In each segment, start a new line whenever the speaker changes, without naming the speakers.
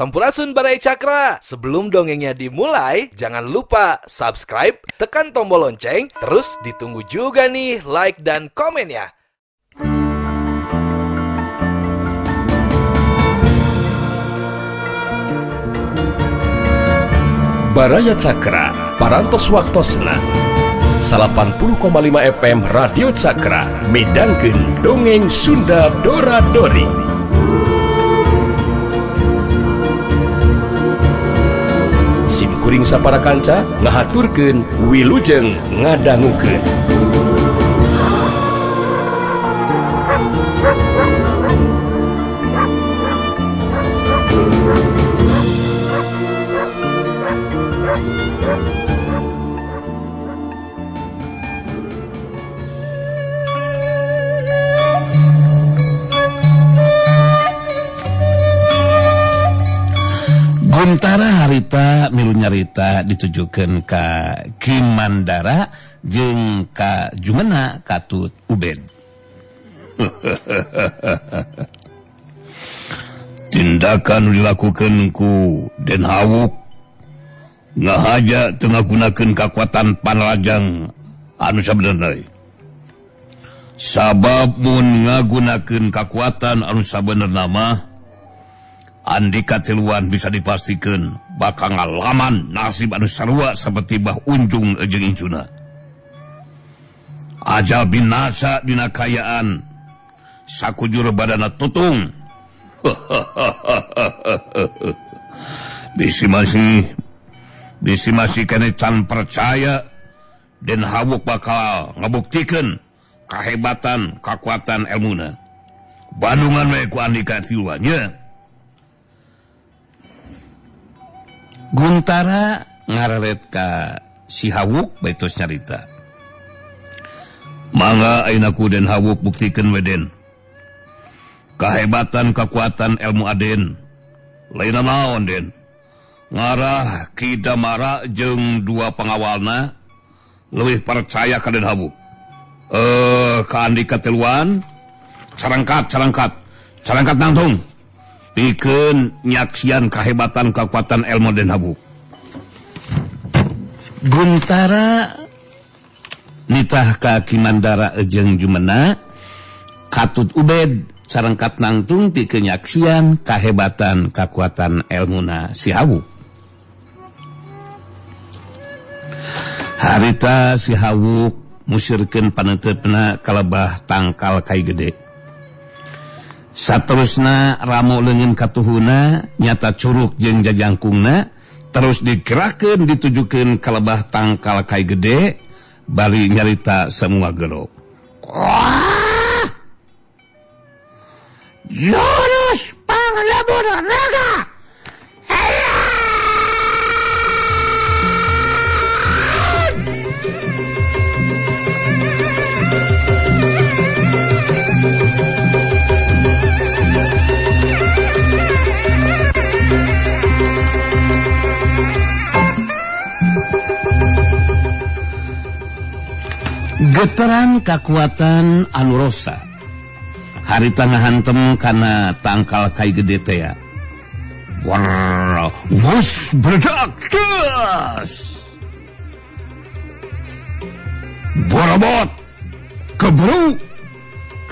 Sampurasun Barai Cakra. Sebelum dongengnya dimulai, jangan lupa subscribe, tekan tombol lonceng, terus ditunggu juga nih like dan komennya.
Baraya Cakra, parantos waktosna 80,5 FM Radio Cakra, midangkeun dongeng Sunda Dora-Dori. Simkuring sapara kanca ngahaturkeun wilujeng ngadangukeun.
Guntara harita milu nyarita ditujukeun ka Kimandara jeung ka Jumena Katut Ubed.
Tindakan dilakukeun ku Den Hawuk ngahaja teu ngagunakeun kakuatan panrajang anu sabenerna. Sabab mun ngagunakeun kakuatan anu sabenerna mah Andika tiluan bisa dipastikan bakal ngalaman nasib anu sarua seperti Bah Unjung jeung Incuna. Ajal binasa dina kayaan sakujur badana tutung. Bisi masih kene can percaya Den Hawuk bakal ngabuktikeun kahebatan kakuatan elmuna. Bandungan we ku Andika tiluan nya.
Guntara ngararet ka si Hawuk baitos nyarita.
Mangga ayeuna ku Den Hawuk buktikeun we Den. Kahebatan kakuatan ilmu Aden lain naon Den. Ngarah Ki Damara jeung dua pengawalna leuwih percaya ka Den Hawuk. Ka Andika tiluan carangkat nangtung. Pikeun nyaksian kahebatan kekuatan ilmu Den Hawuk.
Guntara nitah ka Kimandara jeung Jumena Katut Ubed carangkat nangtung pikeun nyaksian kahebatan kekuatan ilmuna si Hawuk. Harita si Hawuk musyrikeun paneuteupeuna kalebah tangkal kai gede. Saterusna ramo leungin katuhuna nyata curug jeung jajangkungna terus digerakkeun ditujukeun ka lebah tangkal kai gede bari nyarita semua gerok.
Wah! Jurus panglebur naga.
Getaran kakuatan anu rosa harita ngahantem kana tangkal kai gede teh.
Wus berdak gas. Borobot keburu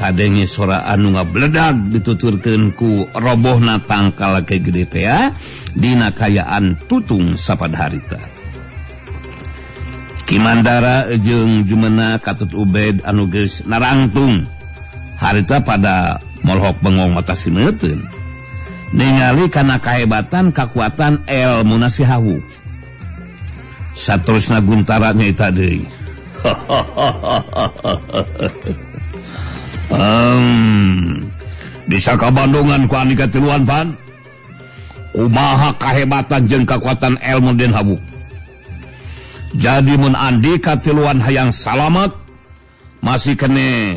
kadenge sora anu ngabledag dituturkeun ku robohna tangkal kai gede teh dina kayaan tutung sapada harita. Kimandara jeung Jumena Katut Ubed anu geus narangtung harita pada molhok bengong mata simeuteun ningali kana kahebatan kakuatan elmuna si Hawuk. Saterusna Guntara nyaita deui.
Bisa kabandungan ku Andika tiluan pan. Kumaha kahebatan jeung kakuatan ilmu Den Hawuk. Jadi mun Andika tiluan hayang salamat masih kene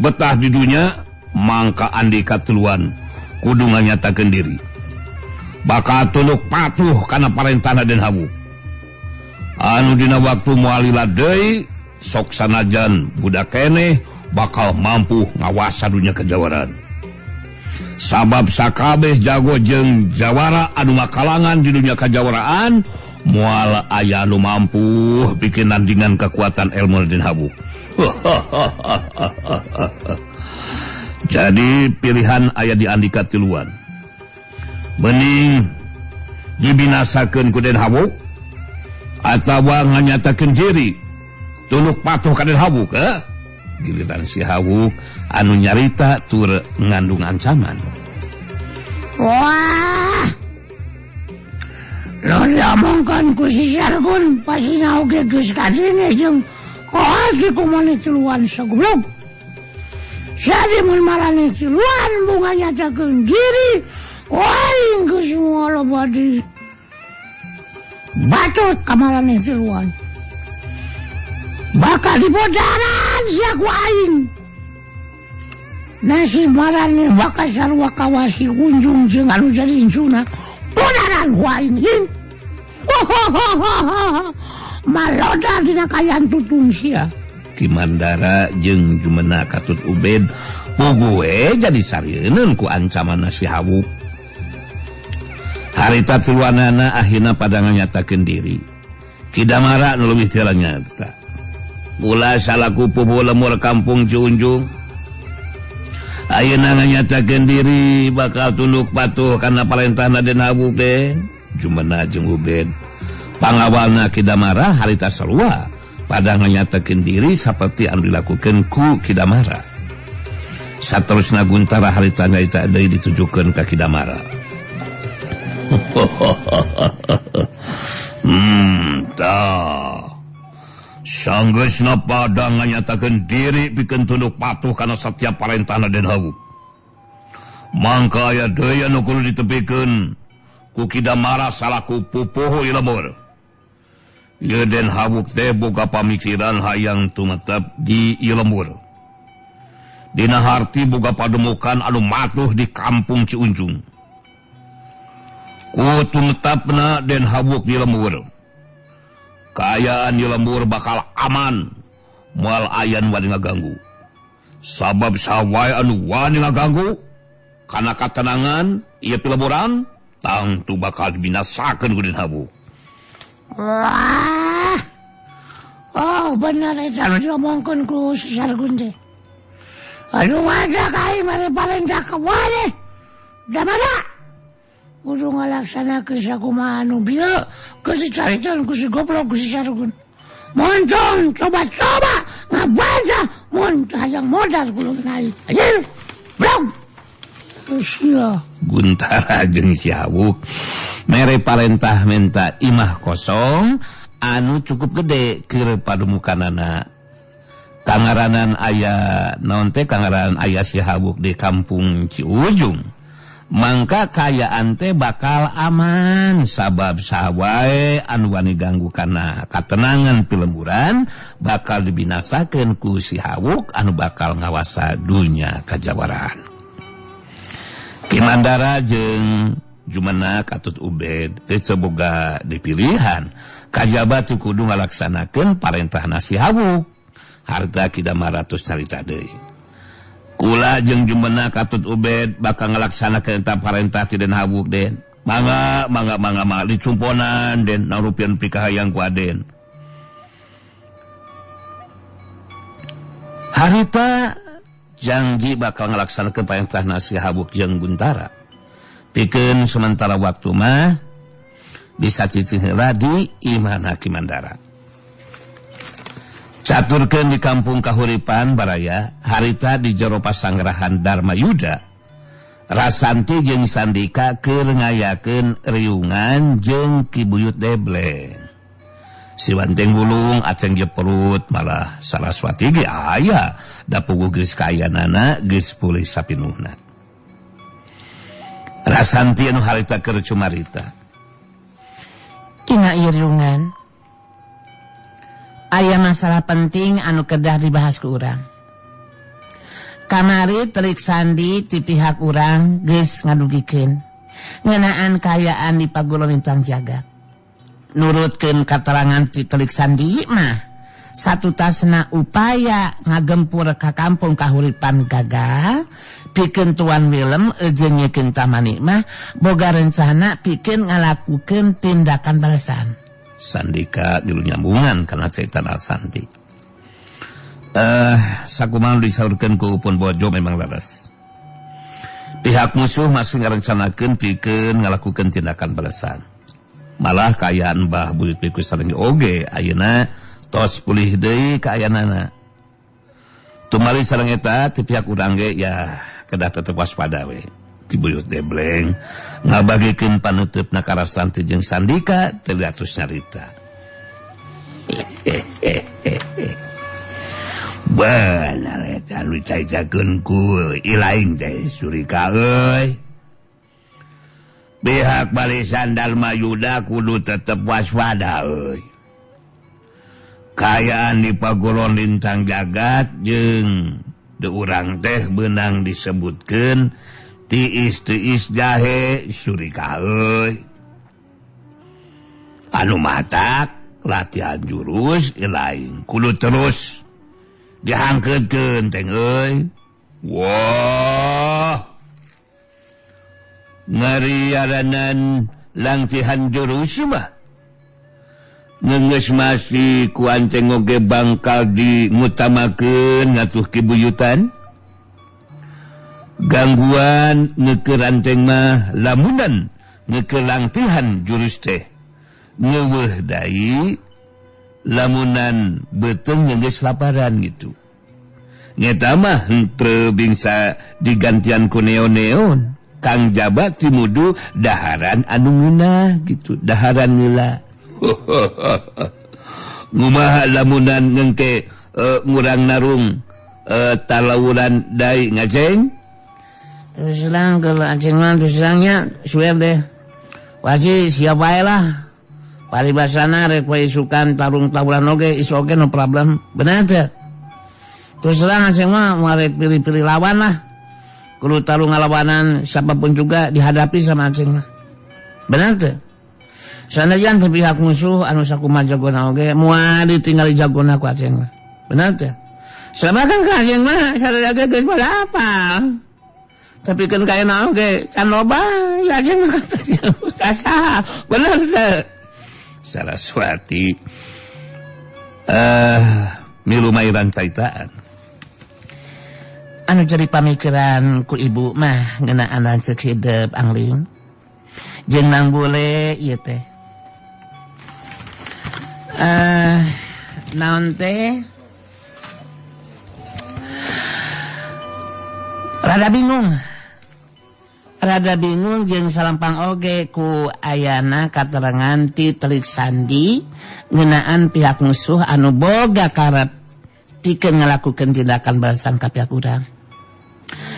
betah di dunia, mangka Andika tiluan kudu nganyatakeun diri bakal tunduk patuh kana parentahna Den Hawuk. Anu dina waktu moalila deui sok sanajan budak keneh bakal mampu ngawasa dunia kejawaran.
Sabab sakabeh jago jeung jawara anu makalangan di dunia kajawaraan moal aya anu mampu bikin nandingan kekuatan ilmu dan habuk. Jadi pilihan aya di andika tiluan. Bening dibinasakeun ku Den Habuk atawa nganyatakeun diri tunduk patuh ka Den Habuk. Giliran si Habuk anu nyarita tur ngandung ancaman.
Wah, lo diomongkan ku si Sargun pasti oge geus kadene jeung koas di kumane tiluan sagoblok. Jadi mun marane tiluan bunga nyatakeun diri, waing geus semua lo badi batut ka marane tiluan. Bakal dibodaran sia ku aing. Nasi marane bakal sarua kawasi kunjung jeung anu jadi incuna. Bodaran ku aing. Maloda dina kayan tutung sia.
Kimandara jeung Jumena Katut Ubed pugue jadi sarieun ku ancaman si Habuk. Harita tiluanana akhirna pada nganyatakeun diri. Kidamara nu leuwih teu nyata. Ulah salaku pupuh lemur kampung Ciunjung. Ayeuna nganyatakeun diri bakal tunduk patuh kana parentahna Den Habuk teh. Jumena jeung Ubed. Pangawalna Kidamara harita sarua pada nganyatakeun diri seperti anu dilakukeun ku Kidamara. Saterusna Guntara harita nyaita deui ditujukeun ka Kidamara. Tah. Sanggeusna pada nganyatakeun diri pikeun tunduk patuh kana setiap parentahna Den Habuk. Mangka aya deui anu kudu ditepikeun ku Kidamara salaku pupuh ilmur. Ieu Den Habuk teh boga pamikiran hayang tumetep di ilmur. Dina harti boga pademukan anu matuh di kampung Ciunjung. Ku tumetepna Den Habuk di lembur. Kaayaan di lembur bakal aman moal ayan wani ngaganggu. Sabab sawae anu wani ngaganggu kana katenangan ieu pileburan tangtu bakal dibinasakeun ku Den Habuk.
Wah, oh benar eta anu diomongkeun ku si Sargun teh. Aduh masa kai mare parentah ka wane. Damara. Kudu ngalaksanakeun sakumaha anu bieu geus dicaritakeun ku si goblok ku si Sargun. Moncong coba-coba ngabaca mun hayang modal kudu naik. Ayo. Blong. Usia.
Guntara jeung si Habuk mere parentah menta imah kosong anu cukup gede keur pademukanana. Kangaranan aya naon teh kangaranan aya si Habuk di kampung Ciujung. Mangka kayaan teh bakal aman sabab sawae anu wani ganggu kana katenangan pilemburan bakal dibinasakeun ku si Habuk anu bakal ngawasa dunya kajawaraan. Kimandara jeung Jumena Katut Ubed teu boga dipilihan kajaba teu kudu ngalaksanakeun parentahna si Habuk. Harta Kidamara tos carita deui. Kula jeung Jumena Katut Ubed bakal ngalaksanakeun eta parentah ti Den Habuk Den. Mangga dicumponan Den narupieun pikahayang ku Aden. Harita janji bakal ngalaksanakeun parentahna si Habuk jeung Guntara. Pikeun sementara waktu mah bisa cicing heula di imahna Kimandara. Caturkeun di kampung kahuripan baraya harita di jero pasanggarahan Dharma Yuda. Rasanti jeung Sandika keur ngayakeun riungan jeung Kibuyut Debleng. Si Wanteng Bulung aceng jeperut malah Saraswati ge aya da puguh geus kayanana geus pulih sapinuhna. Rasanti anu harita keur cumarita.
Dina ieu riungan aya masalah penting anu kedah dibahas ku urang. Kamari telik sandi ti pihak urang geus ngadugikeun ngeunaan kaayaan di pagulon lintang jagat. Nurutkeun katerangan ti telik sandi mah satu tasna upaya ngagempur ka kampung kahuripan gagah pikeun Tuan Willem jeung nyekeun Tamani mah boga rencana pikeun ngalakukeun tindakan balasan.
Sandika dulu nyambungan karena cerita Santi. Sakumaha disaurkeun ku Upun Bojo memang leres. Pihak musuh masih ngarencanakeun pikeun ngalakukeun tindakan balasan. Malah kaayaan Mbah Buyut Piku Sarangi oge ayeuna tos pulih deui kaayaanana. Tumali sareng eta ti pihak urang ge ya kedah tetep waspada we. Ki Buyut Debleng ngabagikeun panutupna ka Santi jeung Sandika teu atus nyarita. Benar eta nu dicaritakeun ku ilaing teh Surika euy. Pihak Barisan Dharma Yuda kudu tetep waspada euy. Kaayaan di Paguron Lintang Jagat jeung de urang teh beunang disebutkeun tiis jahe Surika euy. Anu matak latihan jurus lain kudu terus dihangkeutkeun teh euy. Wah. Ngariaranan langtihan jurus mah ngeungeus masih ku anceng oge bangkal dimutamakeun ngatuh kibuyutan. Gangguan ngeukeun anceng mah lamunan ngeukeun langtihan jurus teh ngeuweuh dai lamunan beuteung geus laparan gitu. Nyata mah henteu bingsa digantian ku neon-neon. Kang jabat timudu daharan anu ngeunah gitu, daharan ngeula. Ngumaha lamunan ngengke ngurang narung talawuran dai ngajeng?
Terus lang kalau aceng mah terus langnya suwer deh. Wajib siap wae lah. Paribasana rek wae isukan tarung tawuran oge is oge no problem. Benar teh. Terus lang aceng mah marek pilih-pilih lawan lah. Kalau tarung ngalawanan siapapun juga dihadapi sama aceng mah. Benar tuh. Sanajan pihak musuh anu sakumaha jagona oge moal ditinggali jagona ku aceng mah. Benar tuh. Sabakan ka aceng mah sadaya geus pada apa. Tapi kan kaena oge can loba ya aceng mah kata. Benar tuh.
Saraswati milu mairan caitaan.
Anu jadi pamikiran ku ibu mah ngeunaan lanceuk hidup angling jeung nang bule ieu teh naon teh rada bingung jeung salampang oge ku ayana katerangan ti Telik Sandi ngeunaan pihak musuh anu boga karep pikeun ngalakukeun tindakan balasan ka pihak urang.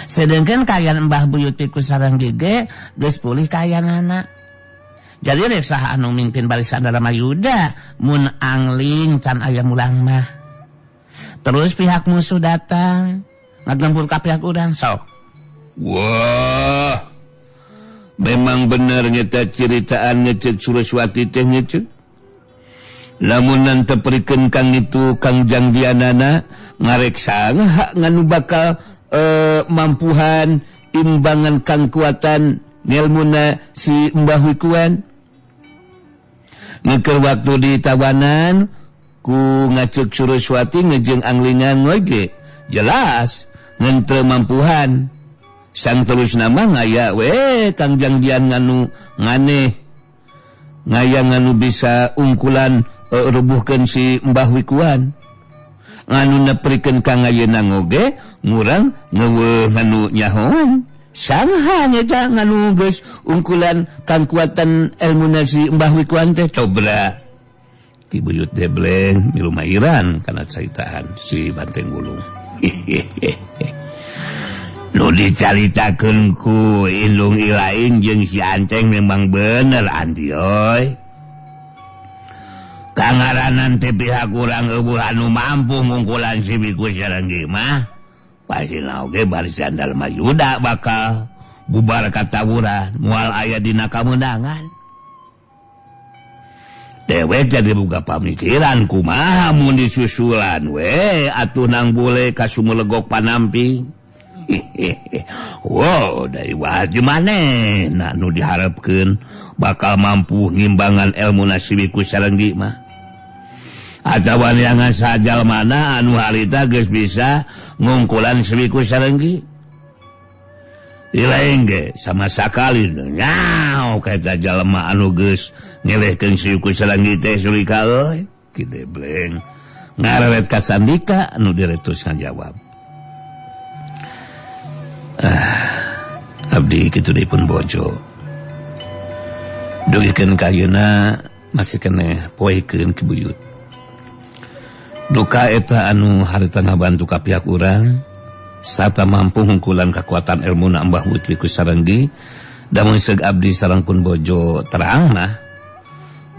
Sedangkan kaayaan Mbah Buyut Piku Sarangi ge geus pulih kaayaanana. Jadi rek saha anu mimpin Barisan Dharma Yuda mun angling can aya mulang mah. Terus pihak musuh datang ngagempur ka pihak urang sok.
Wah. Memang bener nyata ceritaan ngeceuk Suraswati teh ngeceuk. Lamunan teperikeun kang itu Kang Jangdianana ngareksa hak nganu bakal mampuhan imbangan kang kuatan ngelmuna si Mbah Wikuan. Ngeukeun waktu di tawanan ku ngacuk Suraswati ngejeng anglingan oge jelas ngan teu mampuhan. Sang terus nama ngaya we Kang Jangdian nganu nganeh ngaya nganu bisa ungkulan rubuhkeun si Mbah Wikuan. Nganu neprikeun ka ngayeuna oge ngurang ngeuweuh nganu nyahoan sangha nya nganu geus ungkulan kang kuatan elmuna si Mbah Wikuan teh cobra. Ki Buyut Debleng milu mairan kana caritaan si Banteng Gulung. Nu dicaritakeun ku Indung Ilaing jeung si Anceng memang bener anti oi. Kangaranan teh pihak urang eueuh anu mampu ngungkulan si Piku Sarangi mah pasina oge Barisan Dharma Yuda bakal bubar ka tawuran moal aya dina kameundangan. dewek jadi buka pamikiran kumaha mun disusulan we atuh nang bule ka Sumelegok Panamping. Wow, dari wajib maneh nah nu diharapkeun bakal mampu ngimbangan ilmu nasibiku sarenggi mah. Atawa yang sajal mana anu harita geus bisa ngungkulan sibiku sarenggi. Ilaeng ge sama sakali nyao kaita jalema anu geus ngelehkeun sibiku sarenggi teh sulika euy. Kitu bleng. Ngarewet ka Sandika anu diretus ngajawab. Abdi kitu dipun bojo. Dugikeun ka ayeuna masih keneh poekeun ki buyut. Duka eta anu harita ngabantu ka pihak urang sarta mampu ngungkulan kekuatan ilmu na Mbah Wutri ku sarenggi da mun seug abdi sareng pun bojo terang mah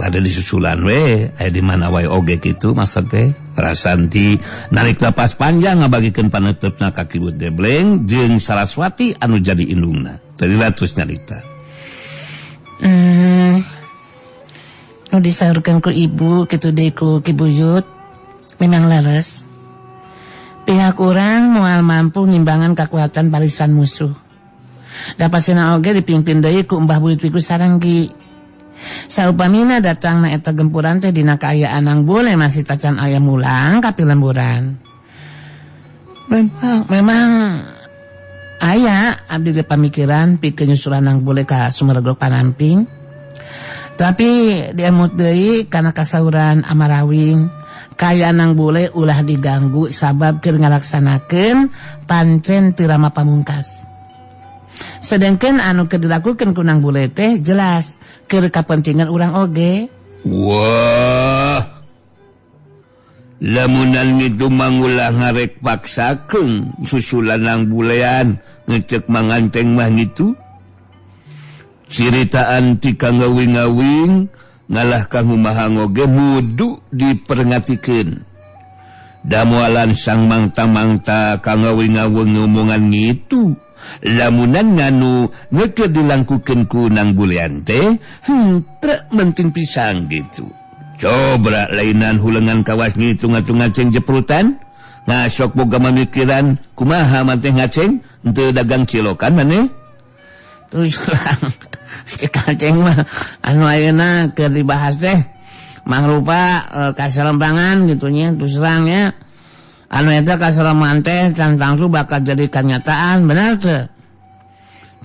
bade disusulan we aya di mana wae oge kitu maksud teh Rasanti narik napas panjang ngabagikeun paneutupna ka Ki Bud Debleng jeung Saraswati anu jadi indungna tadi ratus nyarita.
Nu disaurkeun ku ibu kitu deui ku Ki Buyut memang leres. Pihak urang moal mampu ngimbangan kekuatan barisan musuh. Dapasina oge dipimpin deui ku Mbah Wutri ku sarenggi. Saupamina datangna eta gempuran teh dina kaayaan nang bule masih tacan aya mulang ka pilemburan. Memang aya abdi ge pamikiran pikeun nyusulan nang bule ka Sumelegok Panamping. Tapi diemut deui kana kasauran Amarawing kaayaan nang bule ulah diganggu sabab keur ngalaksanakeun pancen teu rama pamungkas. Sedengkeun anu keur dilakukeun ku nang bule teh jelas keur kapentingan urang oge.
Wah. Lamunan ngitu mangulah ngarek paksakeun susulan nang bulean ngecek manganteng mah ngitu. Ciritaan ti kangawing-ngawing ngalah kahumaha oge mudu diperengatikeun. Damualan sang mangta-mangta kangawing-ngawing ngomongan ngitu. Lamunan nganu ngeke dilangkukeun ku nang bulean teh trek menting pisang gitu. Coba lainan hulengan kawas ngitu ngacung-ngaceng jeprutan ngasok boga mamikiran kumaha man teh ngaceng henteu dagang cilokan maneh.
Terus cek ngaceng mah anu ayeuna keur dibahas teh mangrupa kasalempangan gitu nya terus terang nya. Anu eta kasalaman teh tantang tu bakal jadi kenyataan benar teh.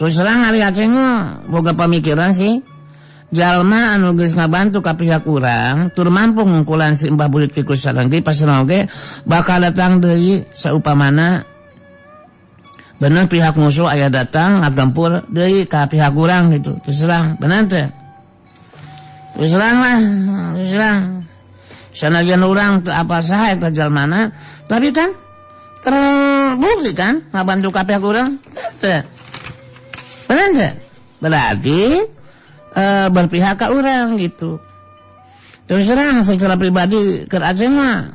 Terus terang ari aceng boga pamikiran sih. Jalma anu geus ngabantu ka pihak urang tur mampu ngungkulan si Mbah Wutri ku sarenggi pasna oge bakal datang deui saupamana bener pihak musuh aya datang ngagempur deui ka pihak urang gitu. Terus terang benar teh. Terus terang lah, terus terang. Sanajan urang teu apa saha eta jalmana tapi kan terbukti kan ngabantu ka pihak urang teh. Benar teh? Berarti berpihak ka urang gitu. Terus terang secara pribadi keur aceng mah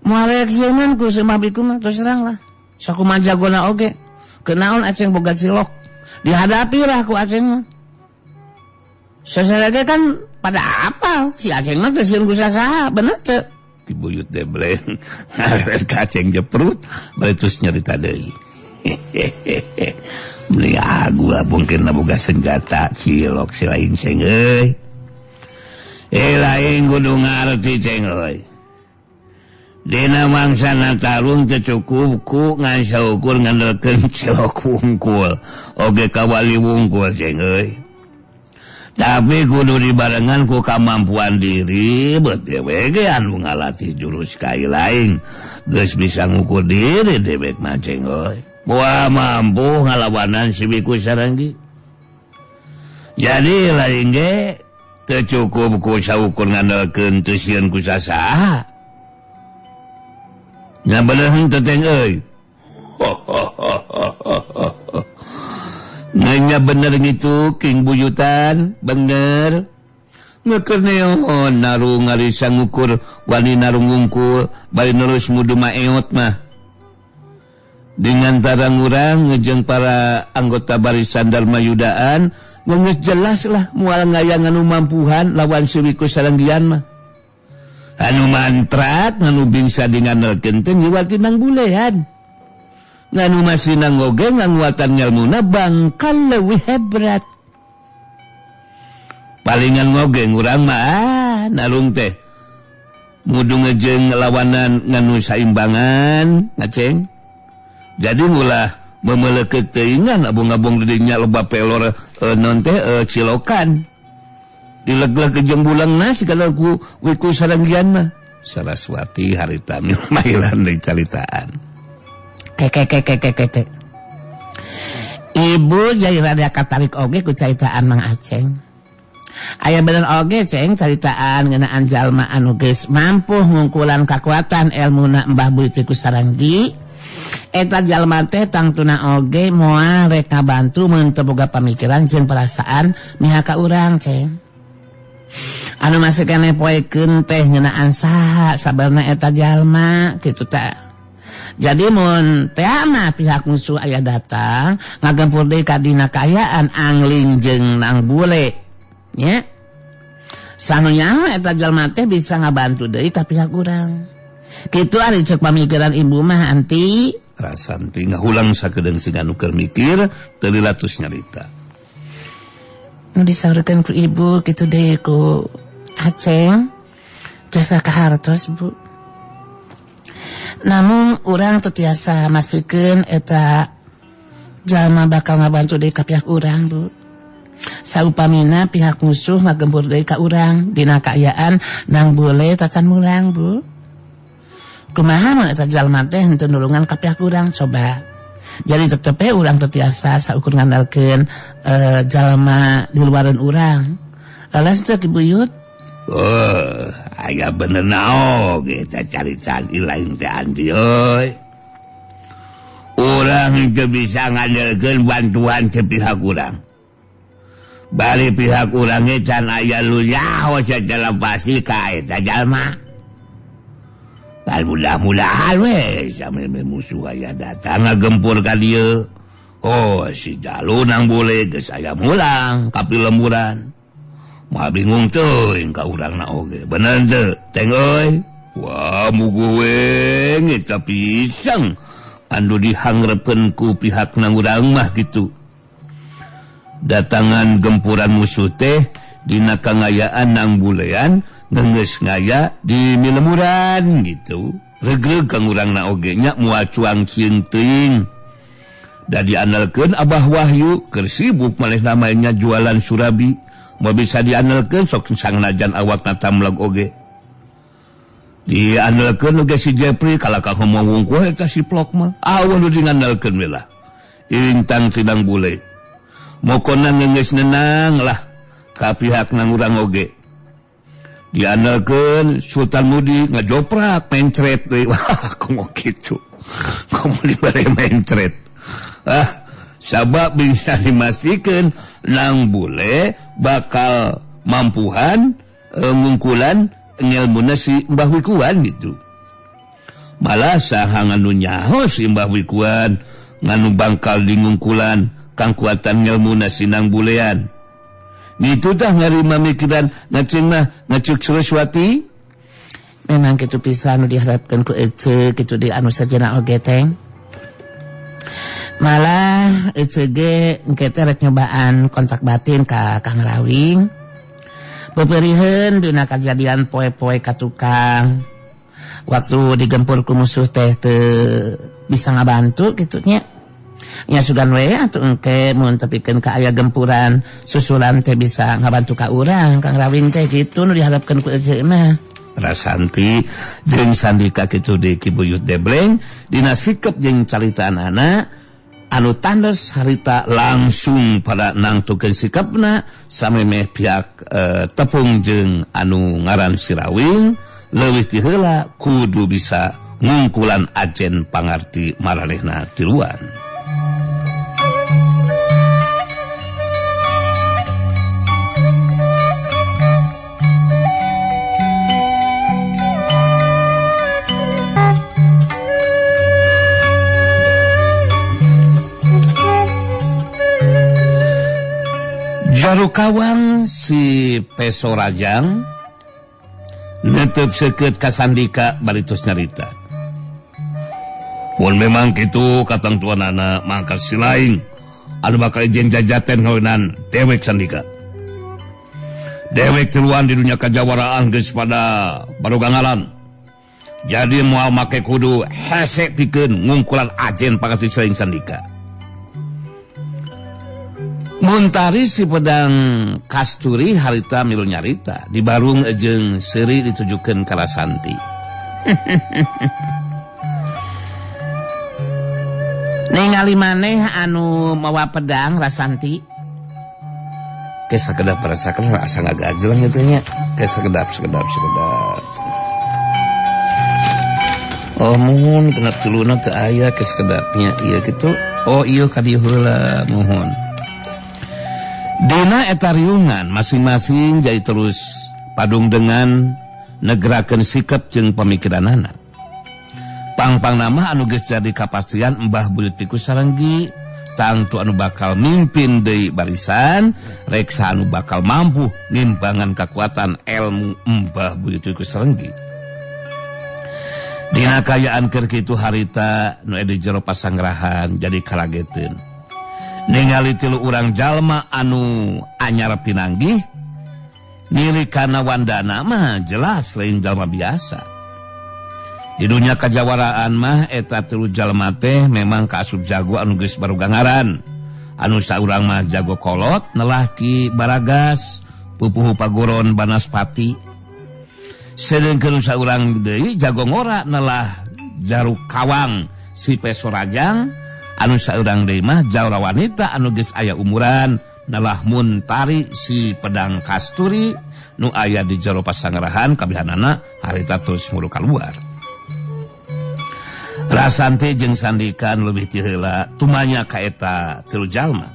moal reaksieun ku Mbah Biku mah terus terang lah. Sakumaha jagona oge. Kenaon aceng boga cilok. Dihadapi lah ku aceng mah. Sasarage kan pada apa si aceng mah geus sieun ku sasaha bener teu.
Ki Buyut Debleng ngarewet ka aceng jeprut bari terus nyarita deui. Mending aku lah mungkin boga senjata cilok si lain ceng euy. Lain kudu ngarti ceng euy. Dina mangsana tarung teu cukup ku ngan saukur ngandalkeun cilok wungkul oge kawali wungkul ceng euy. Tapi kudu dibarengan ku kemampuan diri beutewe ge anu ngalatih jurus kai lain geus bisa ngukur diri dewek mah ceng euy. Moal mampu ngalawanan si Biku sarenggi. Jadi lain ge teu cukup ku saukur ngandalkeun teu sieun ku sasaha. Nya bener henteu teh euy. Nanya bener gitu King Buyutan bener. Ngekerneon narung ngarisa ngukur wani narung ngungkul bari nerus mudu maeot mah. Dengan tarang urang ngejeng para anggota barisan Dharma Yudaan
Ngeus jelas lah moal ngayang anu mampuhan lawan Wiku Saranggian mah. Anu mantrat nganu bisa dinganelkeun teh nyiwal tinang bulean. Nganu masih oge ngaguatan ngelmuna bangkal leuwih hebrat. Palingan ngoge urang mah nalung teh mudu ngejeng lawanan nganu saimbangan ngaceng. Jadi ulah memeleukeut teuingan abung-abung di dinya loba pelor non teh cilokan. Dileg-leg ke jembulang nasi kalau ku Wiku Saranggian mah Saraswati harita mailan deui caritaan. Kek. Ibu jadi rada katarik oge ku caritaan Mang Aceng. Aya bener oge ceng caritaan ngeunaan jalma anu geus mampu ngungkulan kakuatan elmuna Mbah Buyut Wiku Saranggi. Eta jalma teh tangtuna oge moal rek ngabantu mun teu boga pamikiran jeung perasaan mihak ka urang ceng. Anu masih kene poekeun teh ngeunaan saha sabarna eta jalma kitu teh. Jadi mun teh mah pihak musuh aya datang ngagempur deui ka dina kaayaan angling jeung nang bule nya. Sanunya eta jalma teh bisa ngabantu deui ka pihak urang. Kitu ari ceuk pamikiran ibu mah anti.
Rasanti ngahulang sakedeung sing anu keur mikir teu dilatus nyarita.
Nu disaurkeun ku ibu kitu deui ku Aceng jasa kahartos Bu. Namun urang teu tiasa masikeun eta jalma bakal ngabantu deui ka pihak urang Bu. Saupamina pihak musuh ngagempur deui ka urang dina kaayaan nang bule tacan mulang Bu. Kumaha mun eta jalma teh henteu nulungan ka pihak urang coba. Jadi tetep urang teu tiasa saukur ngandalkeun jalma di luareun urang. Alas teh Ki Buyut.
Aya bener naoge eta caritaan lain teh Andi euy. Urang teu bisa ngandalkeun bantuan ti pihak urang. Bari pihak urang ge can aya lunyaho sacara pasti ka eta jalma. Dan mudah-mudahan we sameme musuh aya datang ngagempur ka dieu. Oh si Jalu nang boleh geus aya mulang kapi lemburan. Mah bingung teuing ka urangna oge. Bener teu Teng euy? Wah mugu weng eta pisang anu dihangrepkeun ku pihak nang urang mah kitu. Datangan gempuran musuh teh dina kangayaan nang bulean ngeus ngaya di milemuran gitu. Regreg kang urangna oge nya moal cuang cieung teuing. Da diandelkeun Abah Wahyu keur sibuk maneh namanya jualan surabi. Moal bisa diandelkeun sok sangnajan awakna tamlag oge. Diandelkeun oge si Jepri kalaka ngomong wungkuh eta si Plok mah. Awan nu diandelkeun we lah. Intang tidang bule. Mokona ngeus nenang lah ka pihak nang urang oge. Diandelkeun Sultan Mudi ngajoprak mencret deui. Wah komo kitu. Komo dibere mencret. Sabab bisa dimasikeun nang bule bakal mampuhan ngungkulan ngelmuna si Mbah Wikuan gitu. Malah saha nganu nyaho si Mbah Wikuan nganu bangkal di ngungkulan kang kuatan ngelmuna si nang bulean. Gitu dah ngarima mikiran ngaceng mah ngacuk Saraswati.
Memang kitu pisan nu diharapkeun ku Ece kitu di anu sajana oge teng. Malah Ece ge engke teh rek nyobaan kontak batin ka Kang Rawing. Beperieun dina kajadian poe-poe ka tukang. Waktu digempur ku musuh teh teu bisa ngabantu kitu nya. Ya sugan we atuh engke mun tepikeun ka aya gempuran susulan teh bisa ngabantu ka urang Kang Rawing teh kitu nu diharapkeun ku Ece mah.
Rasanti jeung sandika kitu di Ki Buyut Debleng dina sikep jeung caritaanana anu tandos harita langsung pada nangtukeun sikapna samemeh pihak tepung jeung anu ngaran si Rawing leuwih ti heula kudu bisa ngungkulan ajen pangarti maranehna tiluan. Kawang si Peso Rajang netep seket ka Sandika balitos nyarita. Mun memang kitu katang tuanana mangka si laing anu bakal ijen jajaten ngawenan dewek Sandika. Dewek tiluan di dunia kajawaraan geus pada barogangalan. Jadi moal make kudu hese pikeun ngungkulan ajen pangati si laing Sandika. Muntari si pedang kasturi harita milu nyarita di barung jeung seuri ditujukeun ka Rasanti. Ningali maneh anu mawa pedang Rasanti. Ke sakedap rasakeun asa ngagajleng kitu nya. Ke sakedap. Oh mohon genep tuluna teu aya ke sakedapnya ieu kitu. Oh ieu ka dieu heula mohon. Dina eta riungan masing-masing jadi terus padung dengan negerakeun sikap jeung pamikiranana. Pang-pang nama anu geus jadi kapastian Mbah Buyut Piku Sarenggi tangtu anu bakal mimpin deui barisan reksa anu bakal mampu ngimbangan kekuatan ilmu Mbah Buyut Piku Sarenggi. Dina kayaan keur kitu harita nu di jero pasangrahan jadi kalageteun. Ningali tilu urang jalma anu anyar pinanggih nirikana wandana mah jelas lain jalma biasa. Di dunia kajawaraan mah eta tilu jalma teh memang kaasup jago anu geus barugangaran. Anu saurang mah jago kolot nelah Ki Baragas, Pupuhu Paguron Banaspati. Sedengkeun saurang deui jago ngora nelah Jaruk Kawang si Peso Rajang. Anu saurang deui mah jawara wanita anu geus aya umuran nalah Muntari si pedang kasturi nu aya di jero pasangrahan kabihanana harita terus mulu kaluar. Rasanti jeung Sandika leuwih ti heula tumanya ka eta tilu jalma.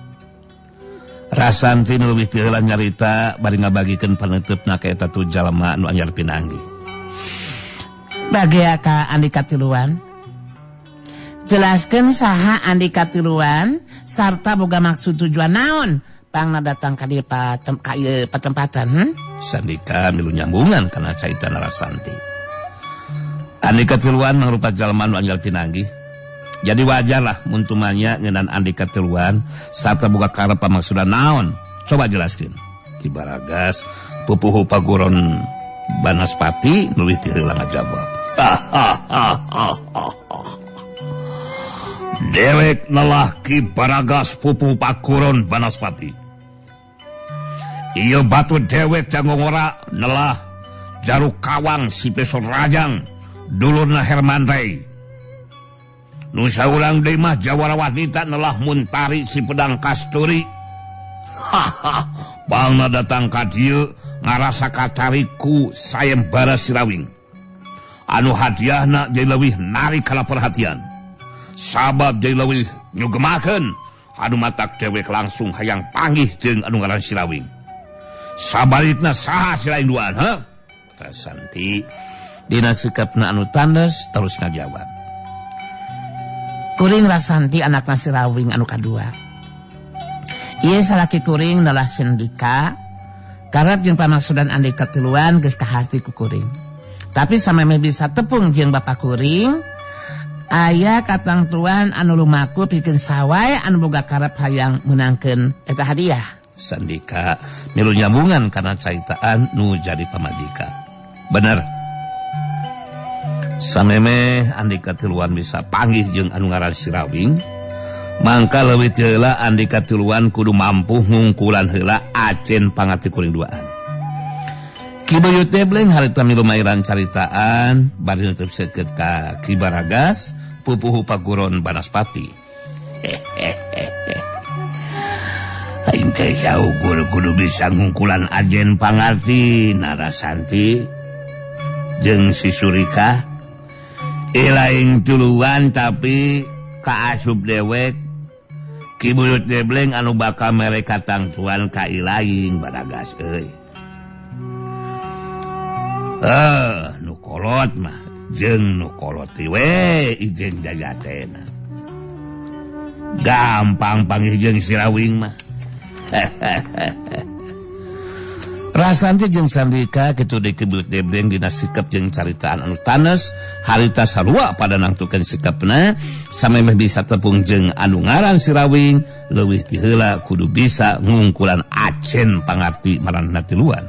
Rasanti leuwih ti heula nyarita bari ngabagikeun paneutupna ka eta tilu jalma anu anyar pinanggih.
Bagea ka Andika tiluan. Jelaskeun saha Andika tiluan sarta boga maksud tujuan naon pangna datang ka dieu patempatan.
Sandika milu nyambungan kana caitana Rasanti. Andika tiluan mangrupa jalma anu anyar pinanggih. Jadi wajarlah mun tumanya ngeunaan Andika tiluan sarta boga karep pamaksudna naon. Coba jelaskeun. Ki Baragas, Pupuhu Paguron Banaspati nulis ti heula ngajawab. Dewek nelah Ki Baragas Pupuhu Paguron Banaspati. Ieu batu dewek jangongora nelah Jaruk Kawang si Peso Rajang dulurna Herman Rey. Nu saurang deui mah jawara wanita nelah Muntari si pedang kasturi. Bangna datang ka dieu ngarasa kacariku sayembara Sirawing. Anu hadiahna jadi leuwih narik kala perhatian. Sabab jadi leuwih nyugemakeun anu matak dewek langsung hayang panggih jeung anu ngaran Sirawing. Sabalitna saha si lain duaan, ha? Rasanti dina sikapna anu tandes terus ngajawab.
Kuring Rasanti anakna Sirawing anu kadua. Ieu salaki kuring nalah Sandika. Karep jeung pamaksudan Andika tiluan geus kahati ku kuring. Tapi sameme bisa tepung jeung bapak kuring, aya katang tuan anu lumaku pikeun sawai anu boga karep hayang menangkeun eta hadiah.
Sandika milu nyambungan karena caitaan nu jadi pamajika. Bener. Sameme Andika tiluan bisa panggih jeung anu ngaran Sirawing, mangka leuwih ti heula Andika tiluan kudu mampu ngungkulan heula acen pangati kuring duaan. Ki Buyut Debleng harita milu mairan caritaan bari nutup seukeut ka Ki Baragas Pupuhu Paguron Banaspati. Aing teh saukur kudu bisa ngungkulan ajen pangarti Narasanti jeung si Surika. Lain tuluan tapi kaasup dewek Ki Buyut Debleng anu bakal mere katang tuan ka ilaing Baragas euy. Nu kolot mah jeung nu kolot we ijen jajatena. Gampang panggih jeung Sirawing mah. Rasanti jeung Sandika kitu dikebut debleng dina sikap jeung caritaan anu tanes harita sarua pada nangtukeun sikapna samemeh bisa tepung jeung anu ngaran si Rawing leuwih ti heula kudu bisa ngungkulan acen pangarti maranna tiluan.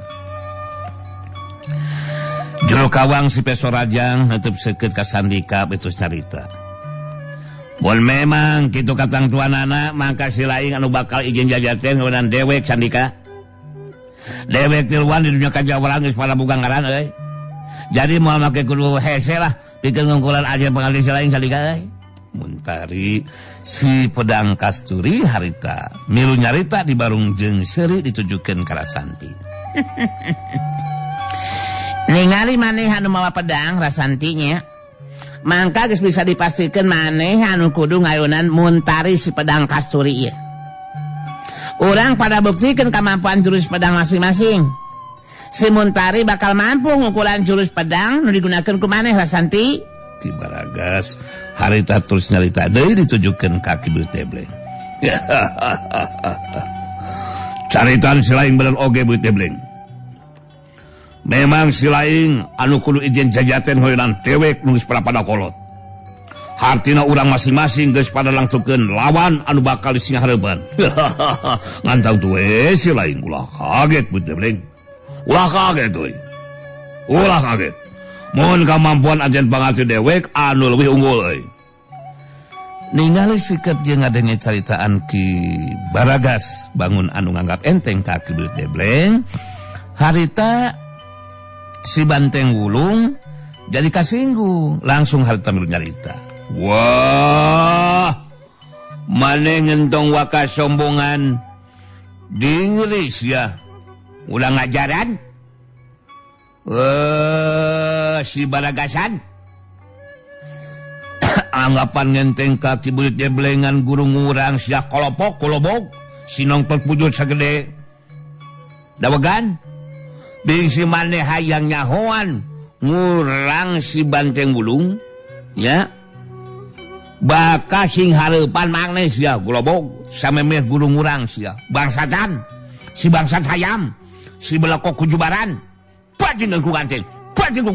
Juru kawang si Peso Rajang neuteub seukeut ka Sandika betus carita. Mun memang kitu katang tuanana mangka si Laing anu bakal izin jajaten ngeunan dewek Sandika. Dewek tiluan di dunia kajawaran geus pada buka ngaran euy. Jadi moal make kudu hese lah pikeun ngungkulan ajen pangarti si Laing Sandika euy. Muntari si Pedang Kasturi harita milu nyarita di barung jeung seuri ditujukeun ka Rasanti. Ningali maneh anu mawa pedang Rasantinya mangka geus bisa dipastikeun maneh anu kudu ngayunan Muntari si Pedang Kasturi ieu. Urang pada buktikeun kemampuan jurus pedang masing-masing. Si Muntari bakal mampu ngukulan jurus pedang nu digunakeun ku maneh Rasanti. Ki Baragas harita terus nyarita deui ditujukeun ka Ki Tebleng. Caritan si Laing bener oge Beuit Tebleng. Memang si Laing anu kudu izin jajaten hoyongan dewek nu geus pada kolot. Hartina urang masing-masing geus pada langtukeun lawan anu bakal disingahareupan. Ngantang tuwe si Laing ulah kaget Beuit Tebleng. Ulah kaget euy. Ulah kaget. Mun kamampuan ajen pangarti dewek anu leuwih unggul euy. Ningali sikap jeung ngadenge caritaan Ki Baragas bangun anu nganggap enteng ka Ki Beuit Tebleng, harita si Banteng Wulung jadi kasinggung langsung harita milu nyarita. Wah, maneh ngentong waka sombongan dinglis ya. Ulah ngajaran? Si Baragasan. Anggapan ngenteng ka Ki Beuit Teblengan guru ngurang sia kolobok, sinong perpujut sagede. Dawegan? Bing si maneh hayang nyahoan ngurang si Banteng Wulung, ya. Baka sing hareupan mangnes ya golobog samemeh guru ngurang sia bangsatan si bangsat hayam si belakok kujubaran pajin ku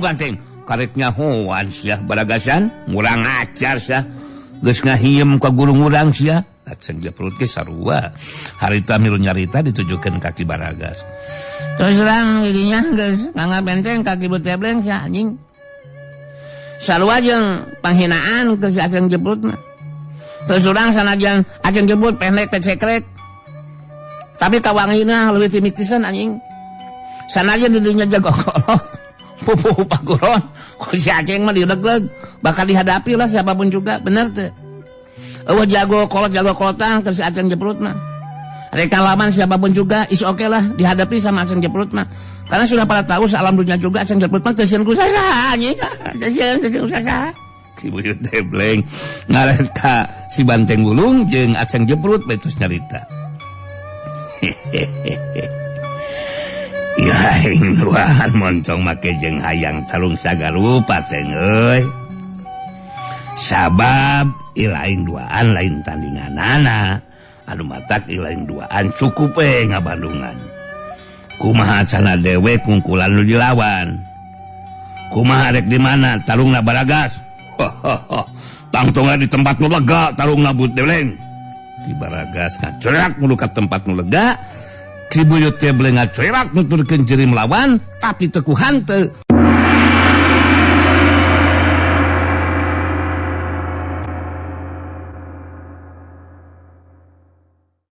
ganteng karek nyahoan sia Baragasan ngurang acar sia geus ngahiem ka guru ngurang sia aceng jeprut ge sarua harita milu nyarita ditujukeun ka Ki Baragas. Terus terang didinya geus nganggap benteng ka Ki Beuit Tebleng sia anjing. Sarua jeung panghinaan ke si Aceng Jeprut mah. Terus urang sanajan Aceng Jeprut pendek pecekrek. Tapi kawangina leuwih ti mitisan anjing. Sanajan di dinya jago kolot. Pupuh paguron. Ku si Aceng mah dilegleg, bakal dihadapi lah siapapun juga, bener teu? Eueuh jago kolotan ke si Aceng Jeprut mah. Reka lawan siapapun juga is oke lah dihadapi sama Aceng Jeprut mah. Karena sudah pada tahu sealam dunia juga Aceng Jeprut mah teu kusaha anjing. Teu kusaha. Ki Beuit Tebleng ngaret ka si Banteng Wulung jeung Aceng Jeprut betus nyarita. Ilaing luahan montong make jeung hayang tarung sagarupa teh euy. Sabab ilaing duaan lain tandinganana. Anu matak ilaing duaan cukup ngabandungan. Kumaha sana dewek ngungkulan nu dilawan. Kumaha rek di mana tarungna Baragas? Tangtongna di tempat nu lega tarungna Beuit Tebleng. Ki Baragas ngacorak nu ka tempat nu lega. Ki Beuit Tebleng ngacorak nuturkeun jeureum lawan tapi teu ku hanteu